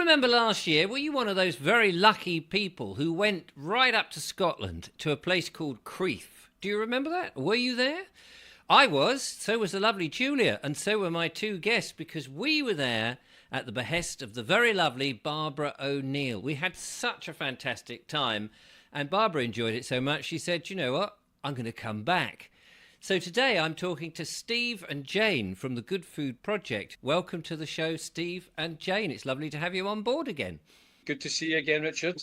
remember last year, were you one of those very lucky people who went right up to Scotland to a place called Crieff? Do you remember that? Were you there? I was, so was the lovely Julia, and so were my two guests, because we were there at the behest of the very lovely Barbara O'Neill. We had such a fantastic time, and Barbara enjoyed it so much, she said, you know what, I'm going to come back. So today I'm talking to Steve and Jane from the Good Food Project. Welcome to the show, Steve and Jane. It's lovely to have you on board again. Good to see you again, Richard.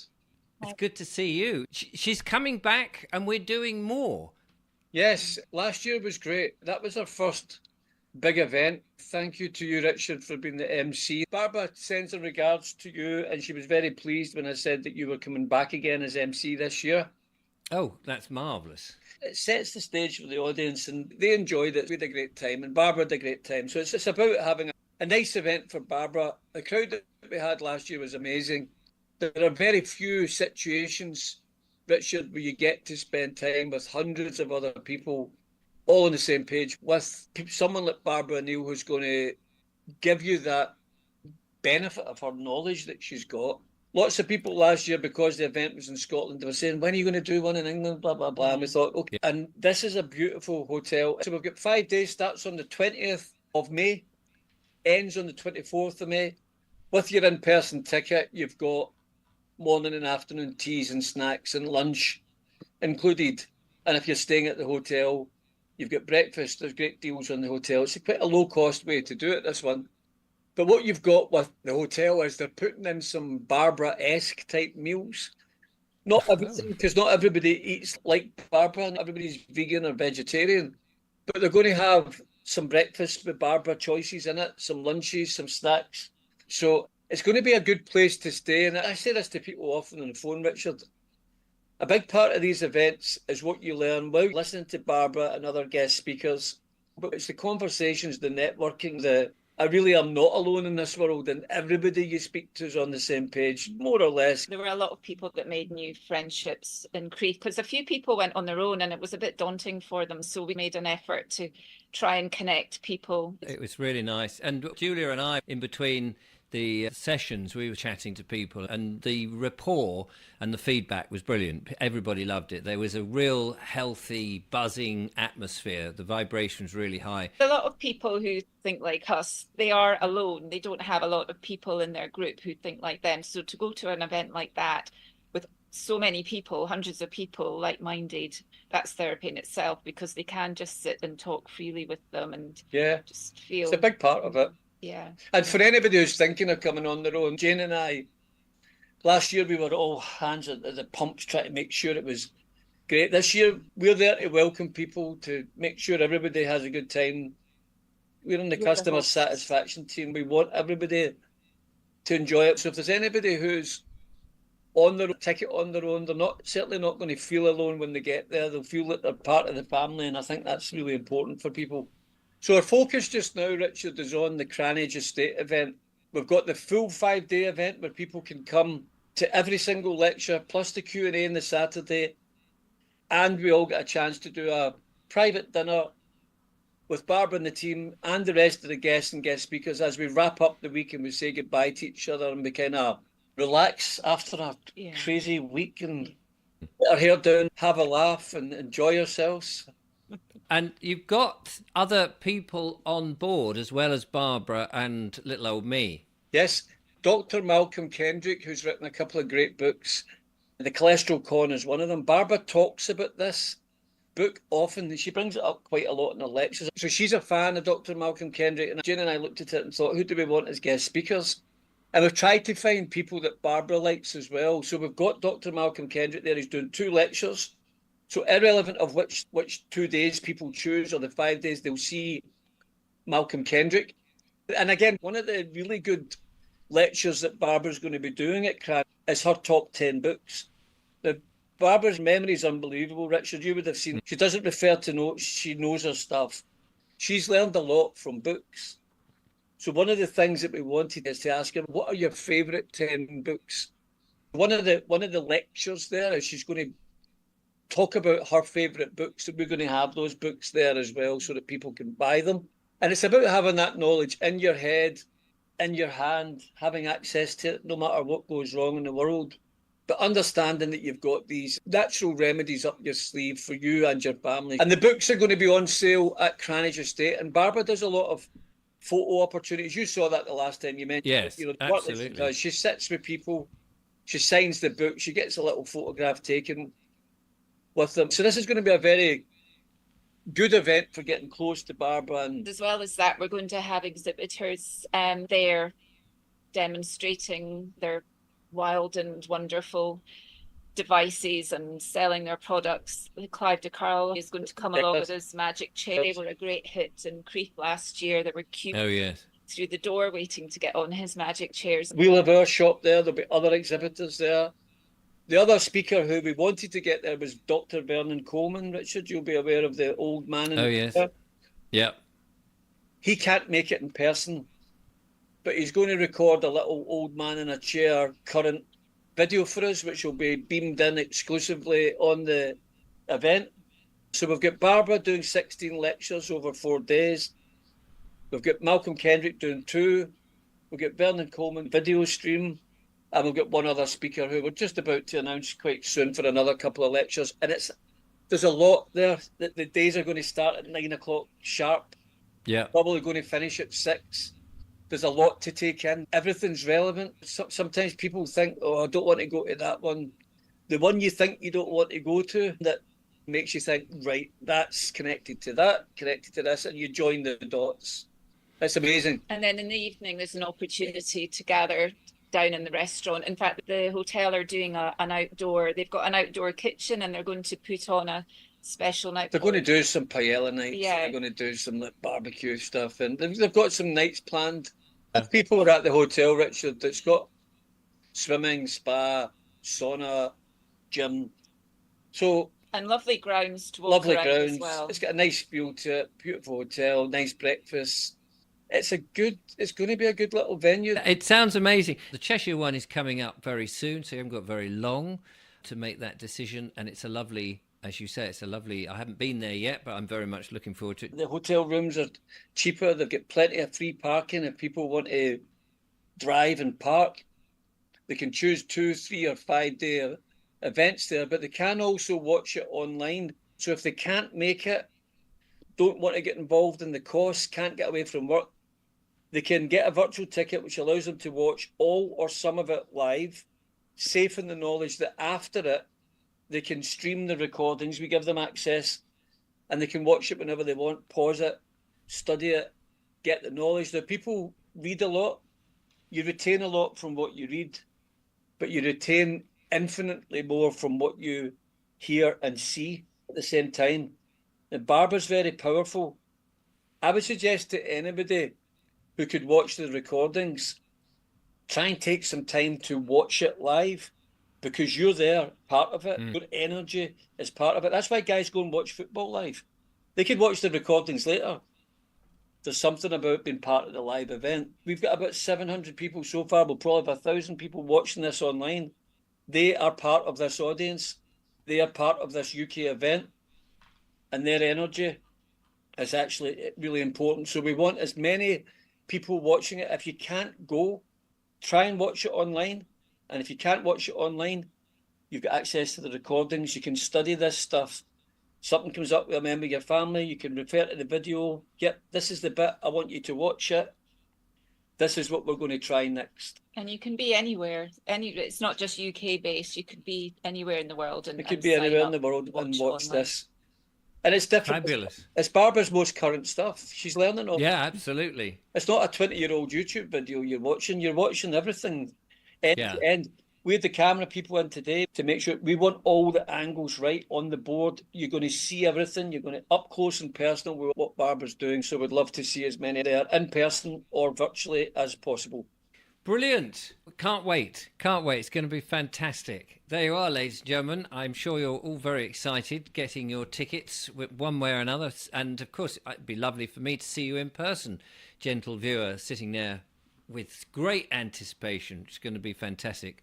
It's good to see you. She's coming back and we're doing more. Yes, last year was great. That was our first big event. Thank you to you, Richard, for being the MC. Barbara sends her regards to you, and she was very pleased when I said that you were coming back again as MC this year. Oh, that's marvellous. It sets the stage for the audience, and they enjoyed it. We had a great time, and Barbara had a great time. So it's about having a nice event for Barbara. The crowd that we had last year was amazing. There are very few situations, Richard, where you get to spend time with hundreds of other people all on the same page with someone like Barbara O'Neill, who's going to give you that benefit of her knowledge that she's got. Lots of people last year, because the event was in Scotland, they were saying, when are you going to do one in England, blah, blah, blah. And we thought, okay. And this is a beautiful hotel. So we've got 5 days, starts on the 20th of May, ends on the 24th of May. With your in-person ticket, you've got morning and afternoon teas and snacks and lunch included. And if you're staying at the hotel, you've got breakfast. There's great deals on the hotel. It's quite a low-cost way to do it, this one. But what you've got with the hotel is they're putting in some Barbara-esque type meals. Not everything, because not everybody eats like Barbara, and everybody's vegan or vegetarian. But they're going to have some breakfast with Barbara choices in it, some lunches, some snacks. So it's going to be a good place to stay. And I say this to people often on the phone, Richard. A big part of these events is what you learn while listening to Barbara and other guest speakers. But it's the conversations, the networking, I really am not alone in this world, and everybody you speak to is on the same page, more or less. There were a lot of people that made new friendships in Crieff, because a few people went on their own and it was a bit daunting for them. So we made an effort to try and connect people. It was really nice. And Julia and I, in between the sessions, we were chatting to people, and the rapport and the feedback was brilliant. Everybody loved it. There was a real healthy, buzzing atmosphere. The vibration's really high. A lot of people who think like us, they are alone. They don't have a lot of people in their group who think like them. So to go to an event like that with so many people, hundreds of people like-minded, that's therapy in itself, because they can just sit and talk freely with them and just feel. It's a big part of it. Yeah. And for anybody who's thinking of coming on their own, Jane and I, last year we were all hands at the pumps trying to make sure it was great. This year we're there to welcome people, to make sure everybody has a good time. We're in the customer satisfaction team. We want everybody to enjoy it. So if there's anybody who's on their ticket on their own, they're certainly not going to feel alone when they get there. They'll feel that they're part of the family, and I think that's really important for people. So our focus just now, Richard, is on the Cranage Estate event. We've got the full 5-day event where people can come to every single lecture, plus the Q&A on the Saturday. And we all get a chance to do a private dinner with Barbara and the team and the rest of the guests and guest speakers as we wrap up the week and we say goodbye to each other and we kind of relax after a crazy week and put our hair down, have a laugh and enjoy ourselves. And you've got other people on board as well as Barbara and little old me. Yes, Dr. Malcolm Kendrick, who's written a couple of great books. The Cholesterol Con is one of them. Barbara talks about this book often. She brings it up quite a lot in her lectures. So she's a fan of Dr. Malcolm Kendrick. And Jane and I looked at it and thought, who do we want as guest speakers? And we've tried to find people that Barbara likes as well. So we've got Dr. Malcolm Kendrick there. He's doing 2 lectures. So irrelevant of which 2 days people choose or the 5 days, they'll see Malcolm Kendrick. And again, one of the really good lectures that Barbara's going to be doing at Cranage is her top 10 books. Now, Barbara's memory is unbelievable, Richard. You would have seen, she doesn't refer to notes, she knows her stuff. She's learned a lot from books. So one of the things that we wanted is to ask her, what are your favourite 10 books? One of the lectures there is she's going to talk about her favourite books, and we're going to have those books there as well so that people can buy them. And it's about having that knowledge in your head in your hand, having access to it no matter what goes wrong in the world, but understanding that you've got these natural remedies up your sleeve for you and your family. And the books are going to be on sale at Cranage Estate, and Barbara does a lot of photo opportunities. You saw that the last time you mentioned. Yes, you know, absolutely. she sits with people, she signs the book, she gets a little photograph taken with them. So this is going to be a very good event for getting close to Barbara. And as well as that, we're going to have exhibitors there demonstrating their wild and wonderful devices and selling their products. Clive de Carl is going to come along with his magic chair. They were a great hit in Crieff last year. There were queues through the door waiting to get on his magic chairs. We'll have our shop there. There'll be other exhibitors there. The other speaker who we wanted to get there was Dr. Vernon Coleman. Richard, you'll be aware of the old man in yes. Yeah. He can't make it in person, but he's going to record a little old man in a chair current video for us, which will be beamed in exclusively on the event. So we've got Barbara doing 16 lectures over 4 days. We've got Malcolm Kendrick doing 2. We've got Vernon Coleman video stream. And we've got one other speaker who we're just about to announce quite soon for another couple of lectures. And there's a lot there. The days are going to start at 9 o'clock sharp. Yeah. Probably going to finish at 6. There's a lot to take in. Everything's relevant. Sometimes people think, oh, I don't want to go to that one. The one you think you don't want to go to, that makes you think, right, that's connected to that, connected to this, and you join the dots. It's amazing. And then in the evening, there's an opportunity to gather down in the restaurant. In fact, the hotel are doing they've got an outdoor kitchen, and they're going to put on a special night. They're going to do some paella nights. Yeah. They're going to do some barbecue stuff, and they've got some nights planned. If people are at the hotel, Richard, that's got swimming, spa, sauna, gym. So and lovely grounds to walk around as well. It's got a nice feel to it, beautiful hotel, nice breakfast. It's going to be a good little venue. It sounds amazing. The Cheshire one is coming up very soon, so you haven't got very long to make that decision. And it's a lovely, as you say, I haven't been there yet, but I'm very much looking forward to it. The hotel rooms are cheaper. They've got plenty of free parking if people want to drive and park. They can choose 2, 3 or 5 day events there, but they can also watch it online. So if they can't make it, don't want to get involved in the costs, can't get away from work, they can get a virtual ticket which allows them to watch all or some of it live, safe in the knowledge that after it, they can stream the recordings. We give them access and they can watch it whenever they want, pause it, study it, get the knowledge. The people read a lot. You retain a lot from what you read, but you retain infinitely more from what you hear and see at the same time. And Barbara's very powerful. I would suggest to anybody who could watch the recordings, try and take some time to watch it live, because you're there, part of it. Your energy is part of it. That's why guys go and watch football live. They could watch the recordings later. There's something about being part of the live event. We've got about 700 people so far. We'll probably have 1,000 people watching this online. They are part of this audience. They are part of this UK event. And their energy is actually really important. So we want as many people watching it. If you can't go, try and watch it online. And if you can't watch it online, you've got access to the recordings. You can study this stuff. Something comes up with a member of your family, you can refer to the video. Yep, this is the bit, I want you to watch it. This is what we're going to try next. And you can be anywhere. It's not just UK based. You could be anywhere in the world. It could be anywhere in the world and watch this. And it's different. Fabulous. It's Barbara's most current stuff. She's learning all. Yeah, absolutely. It's not a 20-year-old YouTube video you're watching. You're watching everything end to end. We had the camera people in today to make sure we want all the angles right on the board. You're going to see everything. You're going to up close and personal with what Barbara's doing. So we'd love to see as many there in person or virtually as possible. Brilliant. Can't wait. Can't wait. It's going to be fantastic. There you are, ladies and gentlemen. I'm sure you're all very excited getting your tickets one way or another. And, of course, it'd be lovely for me to see you in person, gentle viewer, sitting there with great anticipation. It's going to be fantastic.